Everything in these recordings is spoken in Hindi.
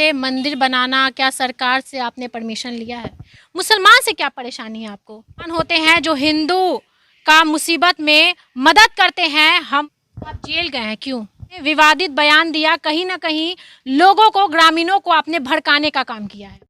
से मंदिर बनाना, क्या सरकार से आपने परमिशन लिया है? मुसलमान से क्या परेशानी है आपको? मुसलमान होते हैं जो हिंदू का मुसीबत में मदद करते हैं। हम आप जेल गए हैं क्यों? विवादित बयान दिया, कहीं ना कहीं लोगों को, ग्रामीणों को आपने भड़काने का काम किया है।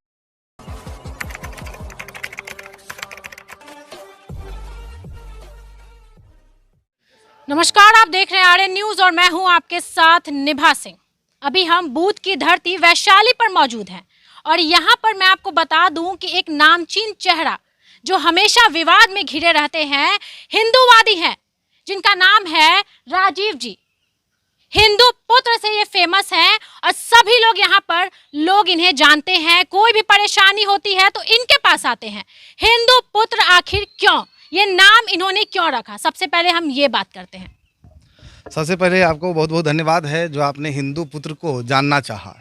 नमस्कार, आप देख रहे हैं आरएन न्यूज और मैं हूं आपके साथ निभा सिंह। अभी हम बूथ की धरती वैशाली पर मौजूद हैं और यहां पर मैं आपको बता दूं कि एक नामचीन चेहरा जो हमेशा विवाद में घिरे रहते हैं, हिंदूवादी हैं, जिनका नाम है राजीव जी। हिंदू पुत्र से ये फेमस हैं और सभी लोग यहाँ पर इन्हें जानते हैं। कोई भी परेशानी होती है तो इनके पास आते हैं। हिंदू पुत्र आखिर क्यों, ये नाम इन्होंने क्यों रखा? सबसे पहले हम ये बात करते हैं। सबसे पहले आपको बहुत बहुत धन्यवाद है जो आपने हिंदू पुत्र को जानना चाहा।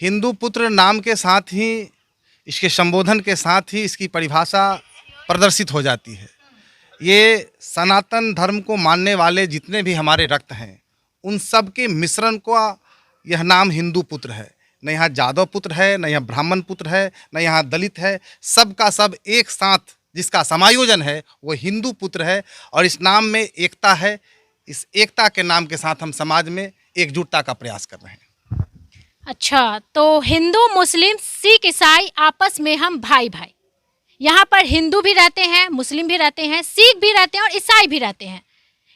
हिंदू पुत्र नाम के साथ ही, इसके संबोधन के साथ ही इसकी परिभाषा प्रदर्शित हो जाती है। ये सनातन धर्म को मानने वाले जितने भी हमारे रक्त हैं, उन सब के मिश्रण को यह नाम हिंदू पुत्र है। न यहाँ जादव पुत्र है, न यहाँ ब्राह्मण पुत्र है, न यहाँ दलित है, सब का सब एक साथ जिसका समायोजन है वो हिंदू पुत्र है। और इस नाम में एकता है। इस एकता के नाम के साथ हम समाज में एकजुटता का प्रयास कर रहे हैं। अच्छा, तो हिंदू, मुस्लिम, सिख, ईसाई आपस में हम भाई भाई। यहाँ पर हिंदू भी रहते हैं, मुस्लिम भी रहते हैं, सिख भी रहते हैं और ईसाई भी रहते हैं।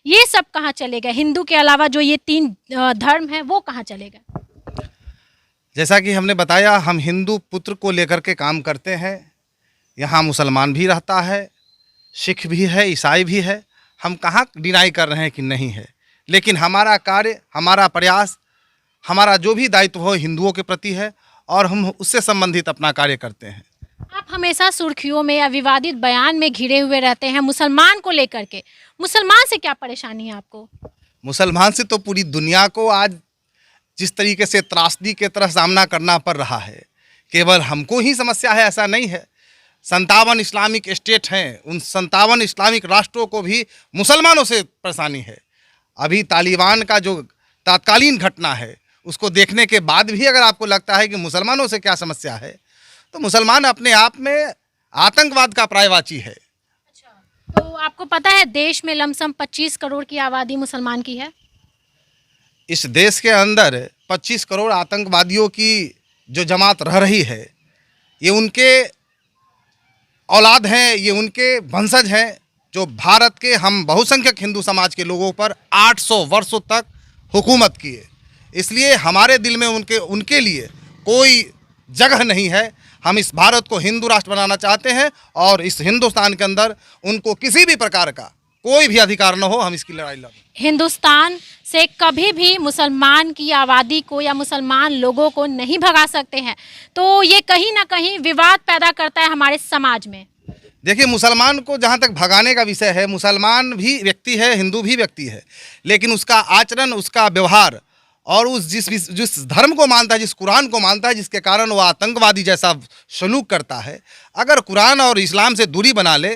ये सब कहाँ चले गए? हिंदू के अलावा जो ये तीन धर्म हैं वो कहाँ चले गए? जैसा कि हमने बताया, हम हिंदू पुत्र को लेकर के काम करते हैं। यहाँ मुसलमान भी रहता है, सिख भी है, ईसाई भी है। हम कहाँ डिनाई कर रहे हैं कि नहीं है, लेकिन हमारा कार्य, हमारा प्रयास, हमारा जो भी दायित्व हो हिंदुओं के प्रति है और हम उससे संबंधित अपना कार्य करते हैं। आप हमेशा सुर्खियों में या विवादित बयान में घिरे हुए रहते हैं मुसलमान को लेकर के। मुसलमान से क्या परेशानी है आपको? मुसलमान से तो पूरी दुनिया को आज जिस तरीके से त्रासदी के तरह सामना करना पड़ रहा है, केवल हमको ही समस्या है ऐसा नहीं है। 57 इस्लामिक स्टेट हैं, उन 57 इस्लामिक राष्ट्रों को भी मुसलमानों से परेशानी है। अभी तालिबान का जो तात्कालीन घटना है उसको देखने के बाद भी अगर आपको लगता है कि मुसलमानों से क्या समस्या है, तो मुसलमान अपने आप में आतंकवाद का पर्यायवाची है। अच्छा, तो आपको पता है देश में लमसम 25 करोड़ की आबादी मुसलमान की है। इस देश के अंदर 25 करोड़ आतंकवादियों की जो जमात रह रही है, ये उनके औलाद हैं, ये उनके वंशज हैं जो भारत के हम बहुसंख्यक हिंदू समाज के लोगों पर 800 वर्षों तक हुकूमत किए। इसलिए हमारे दिल में उनके लिए कोई जगह नहीं है। हम इस भारत को हिंदू राष्ट्र बनाना चाहते हैं और इस हिंदुस्तान के अंदर उनको किसी भी प्रकार का कोई भी अधिकार न हो। हम इसकी लड़ाई लड़ें। हिंदुस्तान से कभी भी मुसलमान की आबादी को या मुसलमान लोगों को नहीं भगा सकते हैं, तो ये कहीं ना कहीं विवाद पैदा करता है हमारे समाज में। देखिए, मुसलमान को जहाँ तक भगाने का विषय है, मुसलमान भी व्यक्ति है, हिंदू भी व्यक्ति है, लेकिन उसका आचरण, उसका व्यवहार और उस जिस धर्म को मानता है, जिस कुरान को मानता है, जिसके कारण वो आतंकवादी जैसा सलूक करता है, अगर कुरान और इस्लाम से दूरी बना ले,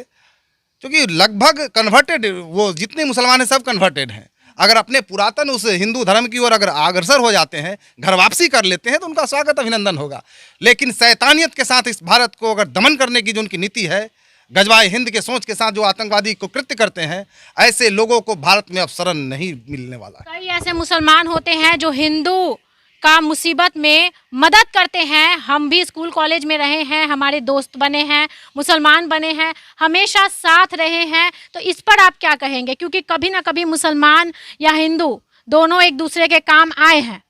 क्योंकि लगभग कन्वर्टेड, वो जितने मुसलमान हैं सब कन्वर्टेड हैं, अगर अपने पुरातन उस हिंदू धर्म की ओर अगर अग्रसर हो जाते हैं, घर वापसी कर लेते हैं, तो उनका स्वागत, अभिनंदन होगा। लेकिन शैतानियत के साथ इस भारत को अगर दमन करने की जो उनकी नीति है, गजवाए हिंद के सोच के साथ जो आतंकवादी को कृत्य करते हैं, ऐसे लोगों को भारत में अब शरण नहीं मिलने वाला। कई ऐसे मुसलमान होते हैं जो हिंदू का मुसीबत में मदद करते हैं। हम भी स्कूल कॉलेज में रहे हैं, हमारे दोस्त बने हैं, मुसलमान बने हैं, हमेशा साथ रहे हैं। तो इस पर आप क्या कहेंगे? क्योंकि कभी ना कभी मुसलमान या हिंदू दोनों एक दूसरे के काम आए हैं।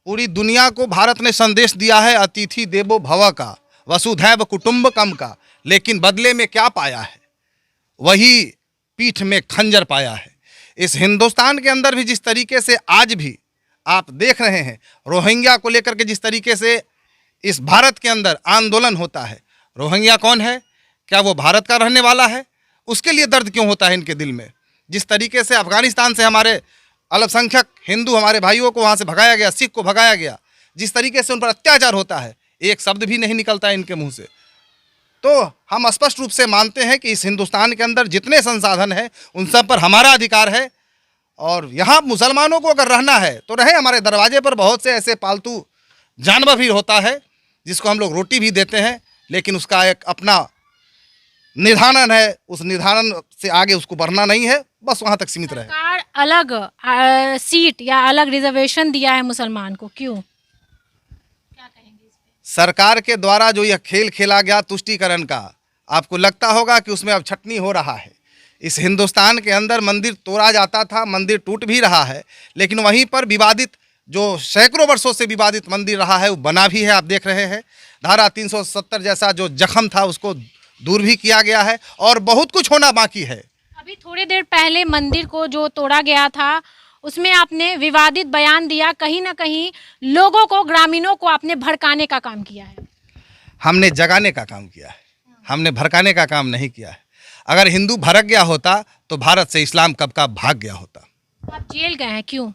पूरी दुनिया को भारत ने संदेश दिया है अतिथि देवो भव का, वसुधैव कुटुंबकम का, लेकिन बदले में क्या पाया है? वही पीठ में खंजर पाया है। इस हिंदुस्तान के अंदर भी जिस तरीके से आज भी आप देख रहे हैं, रोहिंग्या को लेकर के जिस तरीके से इस भारत के अंदर आंदोलन होता है, रोहिंग्या कौन है? क्या वो भारत का रहने वाला है? उसके लिए दर्द क्यों होता है इनके दिल में? जिस तरीके से अफगानिस्तान से हमारे अल्पसंख्यक हिंदू हमारे भाइयों को वहाँ से भगाया गया, सिख को भगाया गया, जिस तरीके से उन पर अत्याचार होता है, एक शब्द भी नहीं निकलता है इनके मुंह से। तो हम स्पष्ट रूप से मानते हैं कि इस हिंदुस्तान के अंदर जितने संसाधन हैं उन सब पर हमारा अधिकार है। और यहाँ मुसलमानों को अगर रहना है तो रहे, हमारे दरवाजे पर बहुत से ऐसे पालतू जानवर भी होता है जिसको हम लोग रोटी भी देते हैं, लेकिन उसका एक अपना निर्धारण है, उस निर्धारण से आगे उसको बढ़ना नहीं है, बस वहाँ तक सीमित रहे। सरकार अलग सीट या अलग रिजर्वेशन दिया है मुसलमान को, क्यों? क्या कहेंगे इस पे? सरकार के द्वारा जो यह खेल खेला गया तुष्टीकरण का, आपको लगता होगा कि उसमें अब छटनी हो रहा है। इस हिंदुस्तान के अंदर मंदिर तोड़ा जाता था, मंदिर टूट भी रहा है, लेकिन वहीं पर विवादित जो सैकड़ों वर्षों से विवादित मंदिर रहा है वो बना भी है, आप देख रहे हैं। धारा 370 जैसा जो जख्म था उसको दूर भी किया गया है और बहुत कुछ होना बाकी है। अभी थोड़ी देर पहले मंदिर को जो तोड़ा गया था उसमें आपने विवादित बयान दिया, कहीं ना कहीं लोगों को, ग्रामीणों को आपने भड़काने का काम किया है। हमने जगाने का काम किया है, हमने भड़काने का काम नहीं किया है। अगर हिंदू भड़क गया होता तो भारत से इस्लाम कब का भाग गया होता। आप जेल गए हैं, क्यों?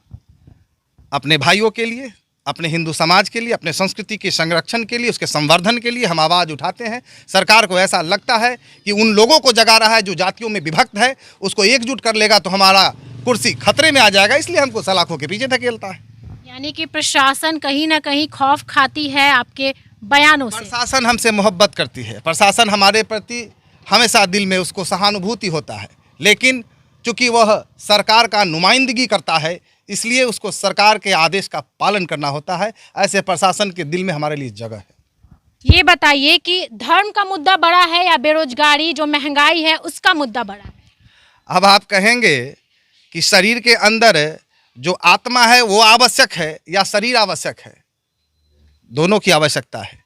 अपने भाइयों के लिए, अपने हिंदू समाज के लिए, अपने संस्कृति के संरक्षण के लिए, उसके संवर्धन के लिए हम आवाज़ उठाते हैं। सरकार को ऐसा लगता है कि उन लोगों को जगा रहा है जो जातियों में विभक्त है, उसको एकजुट कर लेगा तो हमारा कुर्सी खतरे में आ जाएगा, इसलिए हमको सलाखों के पीछे धकेलता है। यानी कि प्रशासन कहीं ना कहीं खौफ खाती है आपके बयानों से। प्रशासन हमसे मोहब्बत करती है, प्रशासन हमारे प्रति हमेशा दिल में उसको सहानुभूति होता है, लेकिन चूंकि वह सरकार का नुमाइंदगी करता है इसलिए उसको सरकार के आदेश का पालन करना होता है। ऐसे प्रशासन के दिल में हमारे लिए जगह है। ये बताइए कि धर्म का मुद्दा बड़ा है या बेरोजगारी, जो महंगाई है उसका मुद्दा बड़ा है? अब आप कहेंगे कि शरीर के अंदर जो आत्मा है वो आवश्यक है या शरीर आवश्यक है? दोनों की आवश्यकता है,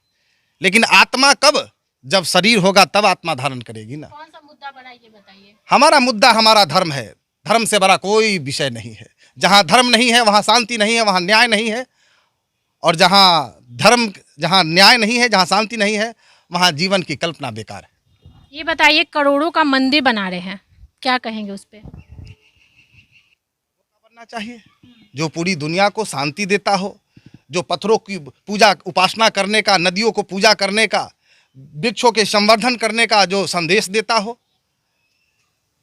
लेकिन आत्मा कब? जब शरीर होगा तब आत्मा धारण करेगी ना। कौन सा मुद्दा बड़ा है ये बताइए। हमारा मुद्दा हमारा धर्म है, धर्म से बड़ा कोई विषय नहीं है। जहाँ धर्म नहीं है वहाँ शांति नहीं है, वहाँ न्याय नहीं है, और जहाँ न्याय नहीं है, जहाँ शांति नहीं है, वहाँ जीवन की कल्पना बेकार है। ये बताइए, करोड़ों का मंदिर बना रहे हैं, क्या कहेंगे उस पे? बनना चाहिए जो पूरी दुनिया को शांति देता हो, जो पत्थरों की पूजा उपासना करने का, नदियों को पूजा करने का, वृक्षों के संवर्धन करने का जो संदेश देता हो,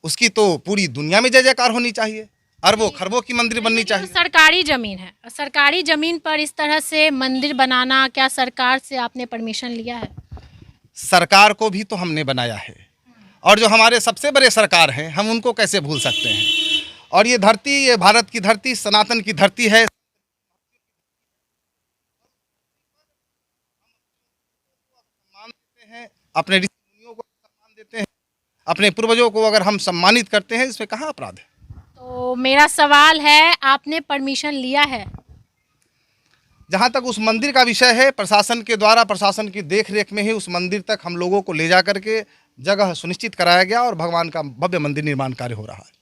उसकी तो पूरी दुनिया में जय जयकार होनी चाहिए। अरबों खरबों की मंदिर बननी चाहिए। सरकारी जमीन है, सरकारी जमीन पर इस तरह से मंदिर बनाना, क्या सरकार से आपने परमिशन लिया है? सरकार को भी तो हमने बनाया है, और जो हमारे सबसे बड़े सरकार हैं हम उनको कैसे भूल सकते हैं। और ये धरती, ये भारत की धरती, सनातन की धरती है। सम्मान देते हैं, अपने ऋषि मुनियों को सम्मान देते हैं, अपने पूर्वजों को अगर हम सम्मानित करते हैं, इसमें कहाँ अपराध है? तो मेरा सवाल है, आपने परमिशन लिया है? जहाँ तक उस मंदिर का विषय है, प्रशासन के द्वारा, प्रशासन की देख रेख में ही उस मंदिर तक हम लोगों को ले जा करके जगह सुनिश्चित कराया गया और भगवान का भव्य मंदिर निर्माण कार्य हो रहा है।